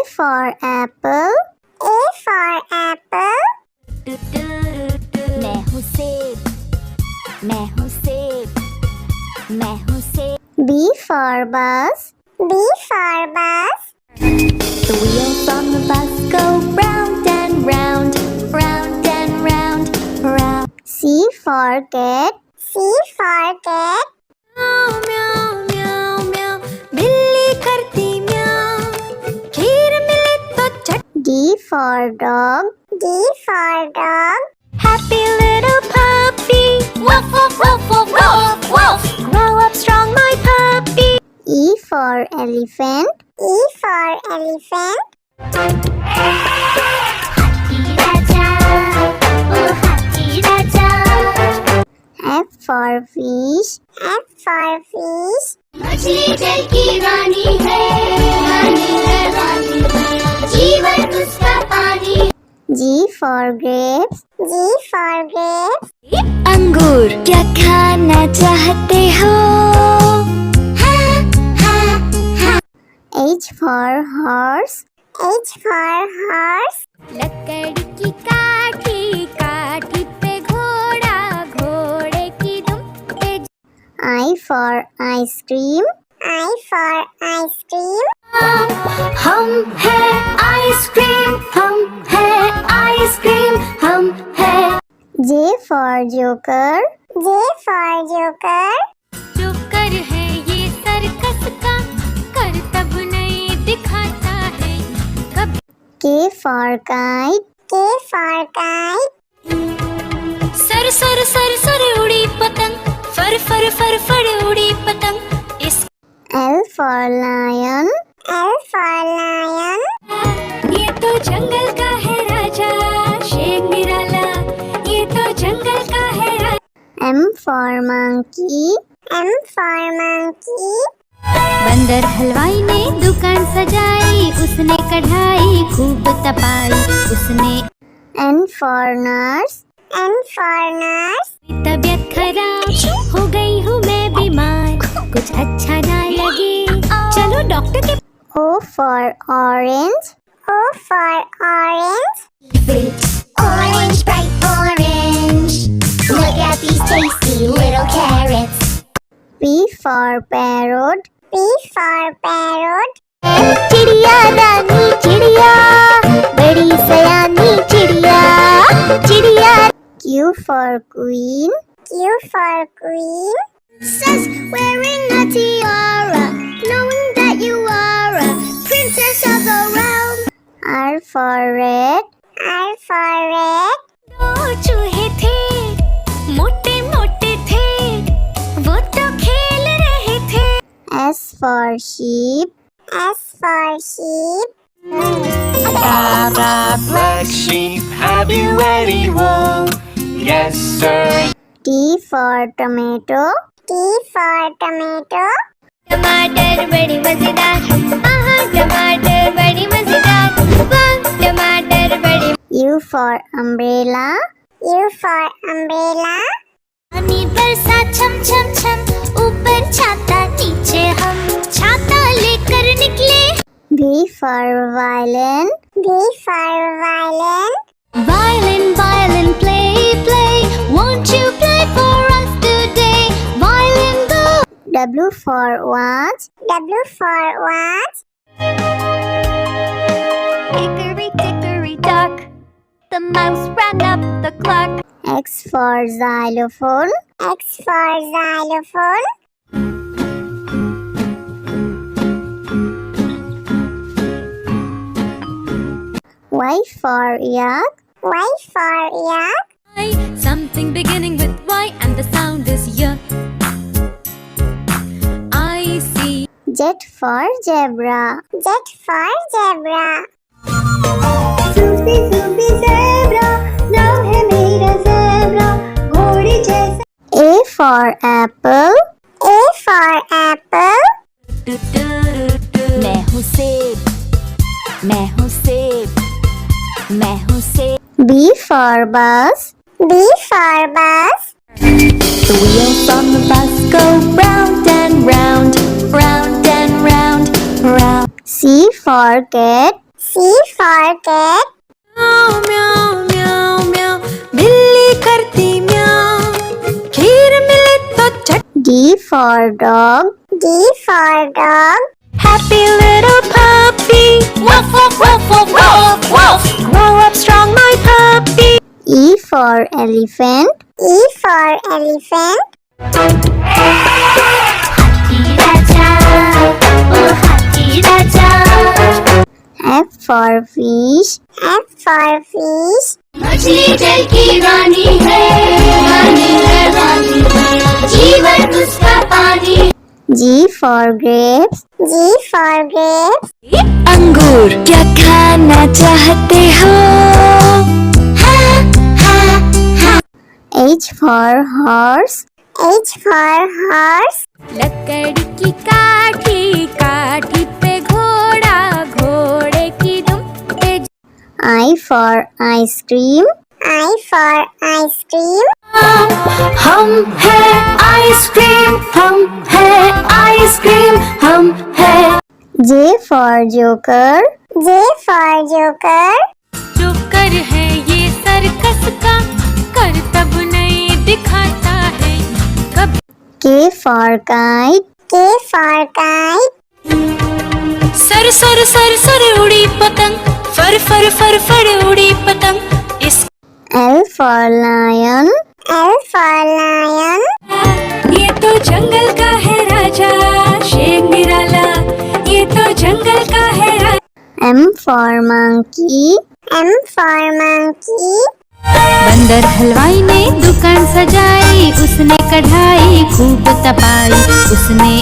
for apple. A for apple. मैं हूँ सेब, मैं हूँ सेब, मैं हूँ सेब. B for bus. B for bus. The wheels on the bus go round and round, round and round, round. C for cat. C for cat. म्याऊ म्याऊ म्याऊ म्याऊ, बिल्ली करती म्याऊ, खीर मिले तो चट. D for dog. D for dog. Happy little puppy, woof woof woof woof woof woof. Grow up strong, my puppy. E for elephant. E for elephant. Happy Raja, oh Happy Raja. F for fish. F for fish. मछली जल की रानी है, रानी है, रानी है, जीवन उसका पानी. G for grapes. G for grapes. अंगूर क्या खाना चाहते हो? H for horse. H for horse. लकड़ी की काठी, काठी पे घोड़ा, घोड़े की दुम पे. I for ice cream. I for ice cream. हम है आइसक्रीम, हम है आइसक्रीम, हम है. J for joker. J for joker. Joker है ये सर्कस का, करतब नहीं दिखाता है कब. K for kite. K for kite. Sir sir sir sir उड़ी पतंग, फर फर फर फर उड़ी पतंग. इस L for lion. L for lion. ये तो जंगल का है राजा, शेर निराला, ये तो जंगल का है राजा. M for monkey. M for monkey. बंदर हलवाई ने दुकान सजाई, उसने कढ़ाई खूब तपाई, उसने. N for nurse. N for nurse. तबीयत खराब हो गई हूँ मैं बीमार, कुछ अच्छा ना लगे, चलो डॉक्टर के. O for orange. O for orange. Orange, bright orange. Look at these tasty little carrots. P for parrot. P for parrot. चिड़िया रानी चिड़िया, बड़ी सयानी चिड़िया, चिड़िया. Q for queen. Q for queen. Says wearing a tiara, knowing that you are a princess of the realm. R for red. R for red. दो चूहे थे, मोटे मोटे थे, वो तो खेल रहे थे. S for sheep. S for sheep. Black sheep, have you any wool? Yes, sir. T for tomato. T for tomato. टमाटर बड़ी मजेदार, आहा टमाटर बड़ी मजेदार, वाह टमाटर बड़ी. U for umbrella. U for umbrella. पानी बरसा छम छम छम, ऊपर छाता नीचे हम, छाता लेकर निकले. V for violin. V for violin. Violin, violin, play, play, won't you play for us today? Violin, go. W for watch. W for watch. Hickory dickory dock, the mouse ran up the clock. X for xylophone. X for xylophone. Y for yak. Y for yak. Something beginning with Y and the sound is Y. I see. Z for zebra. Z for zebra. Susie, Susie, zebra. नाम है मेरा zebra. घोड़े जैसा. A for apple. A for apple. मैं हूँ सेब, मैं हूँ सेब, मैं हूँ सेब. B for bus. B for bus. The wheels on the bus go round and round, round and round, round. C for cat. C for cat. म्याऊ म्याऊ म्याऊ म्याऊ बिल्ली करती म्याऊ खीर मिले तो चट D for dog. D for dog. Happy little puppy woof woof woof woof woof woof grow up strong my puppy E for elephant. E for elephant. हाथी राजा ओ हाथी राजा F for fish. F for fish. मछली जल की रानी है रानी है रानी है जीवन उसका पानी G for grapes. G for grapes. अंगूर क्या खाना चाहते हो H for horse. H for horse. लकड़ी की काठी काठी पे घोड़ा घोड़े की दुम पे I for ice cream. I for ice cream. हम है आइसक्रीम हम है आइसक्रीम हम है J for joker. J for joker. जो कर है ये सर्कस का कर तब नहीं दिखाता है कब K for kite. K for kite. Sir sir sir sir उड़ी पतंग फर फर फर फर उड़ी पतंग इस L for lion. L for lion. ये तो जंगल का है राजा शेर निराला ये तो जंगल का है राजा M for monkey. M for monkey. बंदर हलवाई ने दुकान सजाई उसने कढ़ाई खूब तपाई उसने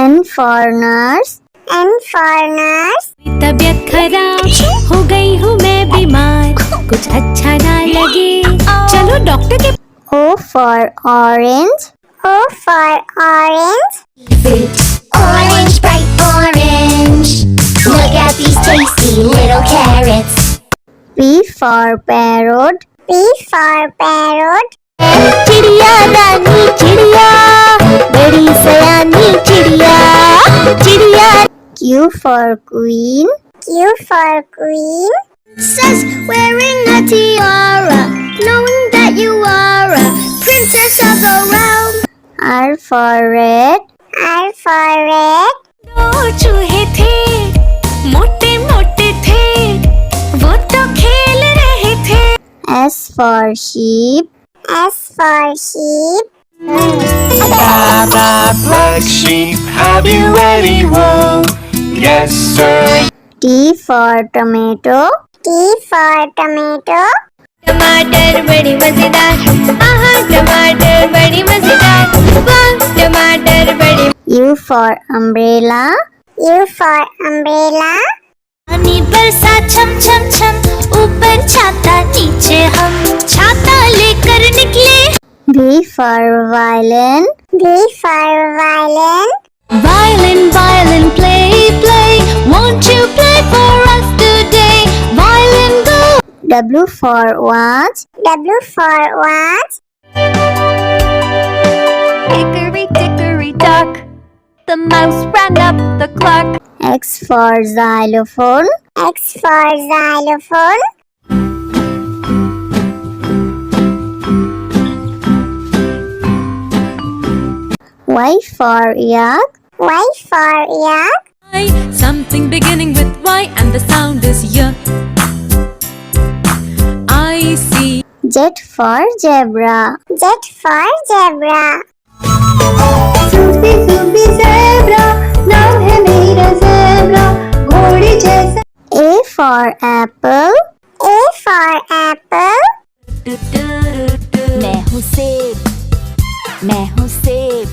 N for nurse. N for nurse. तबीयत खराब हो गई हूँ मैं बीमार कुछ अच्छा ना लगे चलो डॉक्टर के O for orange. O for orange. Orange, bright orange. Look at these tasty little carrots. P for parrot. P for parrot. चिड़िया रानी चिड़िया बड़ी सयानी चिड़िया चिड़िया Q for queen. Q for queen. Says wearing a tiara, knowing that you are a princess of the realm. R for red. R for red. दो चूहे थे मोटे मोटे थे वो तो खेल रहे थे S for sheep. S for sheep. Black sheep, have you any wool? Yes, sir. T for tomato. T for tomato. टमाटर बड़ी मजेदार आहा टमाटर बड़ी मजेदार वाह टमाटर बड़ी U for umbrella. U for umbrella. पानी बरसा छम छम छम ऊपर छाता नीचे हम छाता लेकर निकले V for violin. V for violin. Violin violin play play won't you play for us today violin go W for watch. W for watch. Hickory dickory dock the mouse ran up the clock X for xylophone. X for xylophone. Y for yak. Y for yak. something beginning with Y and the sound is Y I see Z for zebra. Z for zebra. Sufi Sufi zebra, नाम है मेरा zebra, घोड़े जैसा. A for apple. A for apple. मैं हूँ सेब मैं हूँ सेब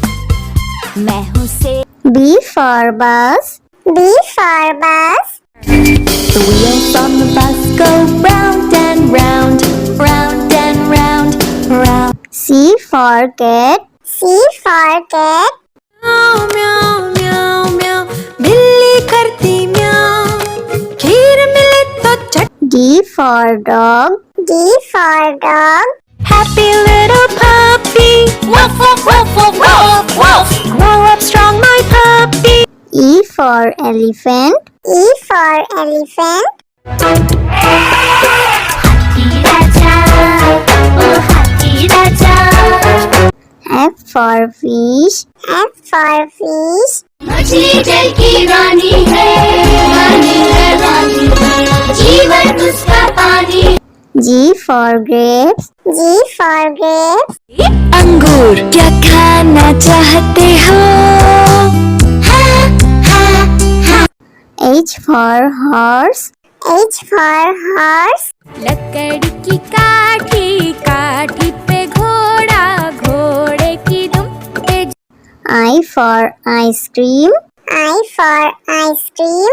मैं हूँ सेब B for bus. B for bus. The wheels on the bus go round and round, round and round, round. C for cat. C for cat. म्याऊ म्याऊ म्याऊ म्याऊ बिल्ली करती म्याऊ खीर मिले तो चट D for dog. D for dog. Happy little puppy woof woof woof woof woof woof grow up strong my puppy E for elephant. E for elephant. हाथी राजा, ओ हाथी राजा। F for fish. F for fish. मछली जल की रानी है, रानी है, रानी है, जीवन उसका पानी। G for grapes. G for grapes. अंगूर क्या खाना चाहते हो? H for horse. H for horse. लकड़ी की काठी, काठी पे घोड़ा, घोड़े की दुम पे I for ice cream. I for ice cream.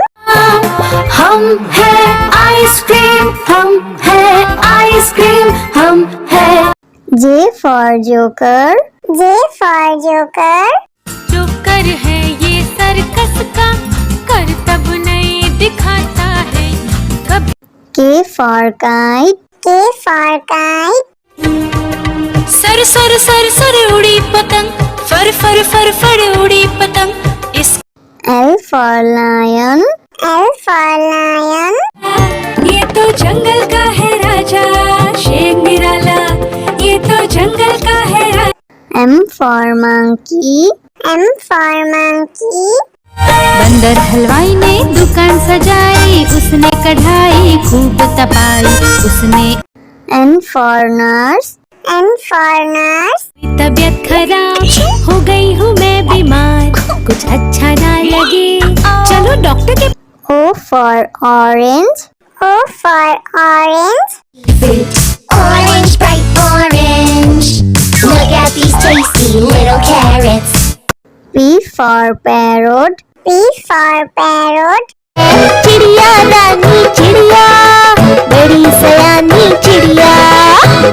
हम है आइसक्रीम, हम है आइसक्रीम, हम है। J for joker. J for joker. Joker है ये सर्कस का, करतब नहीं दिखाता है कभी। K for kite. K for kite. Sir sir sir sir उड़ी पतंग, फर फर फर फर उड़ी पतंग। इस L for lion. L for lion. ये तो जंगल का है राजा, शेर निराला, ये तो जंगल का है राजा। M for monkey. M for monkey. बंदर हलवाई ने दुकान सजाई, उसने कढ़ाई खूब तपाई, उसने N for nurse. N for nurse. तबीयत खराब हो गई हूँ मैं बीमार, कुछ अच्छा ना लगे चलो डॉक्टर के। O for orange. O for orange. Orange, bright orange. Look at these tasty little carrots. P for parrot. P for parrot. चिड़िया रानी चिड़िया, बड़ी सयानी चिड़िया,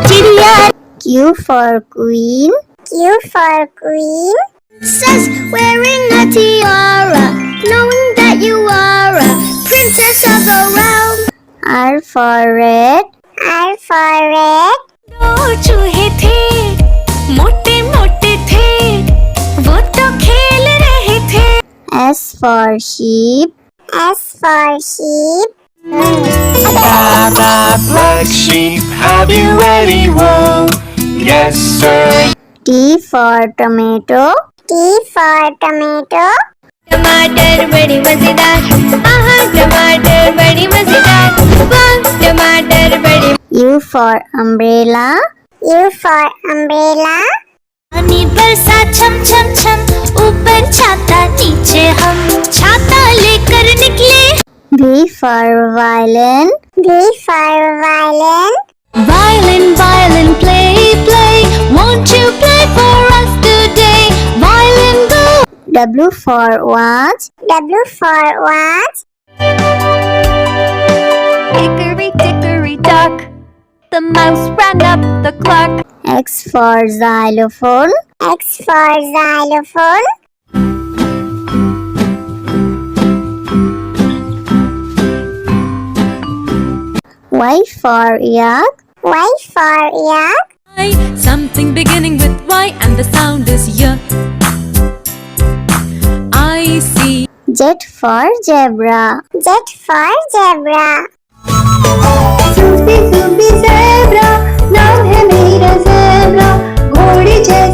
चिड़िया। Q for queen. Q for queen. Princess wearing a tiara, knowing that you are a princess of the realm. R for red. R for red. दो चूहे थे, मोटे मोटे थे, वो तो खेल रहे थे। S for sheep. S for sheep. Black sheep, have you any wool? Yes, sir. T for tomato. T for tomato. टमाटर बड़ी मजेदार, आहा टमाटर बड़ी मजेदार, वाह टमाटर बड़ी। U for umbrella. U for umbrella. पानी बरसा छम छम छम, ऊपर छाता नीचे हम, छाता लेकर निकले। V for violin. V for violin. Violin, violin, play, play, won't you play for us today? Violin, go. W for watch. W for watch. Hickory dickory dock, the mouse ran up the clock. X for xylophone. X for xylophone. Y for yak. Y for yak. Something beginning with Y and the sound is Y. I see. Z for zebra. Z for zebra. Zoopy, zoopy, zebra. नाम है मेरा zebra. घोड़े जैसा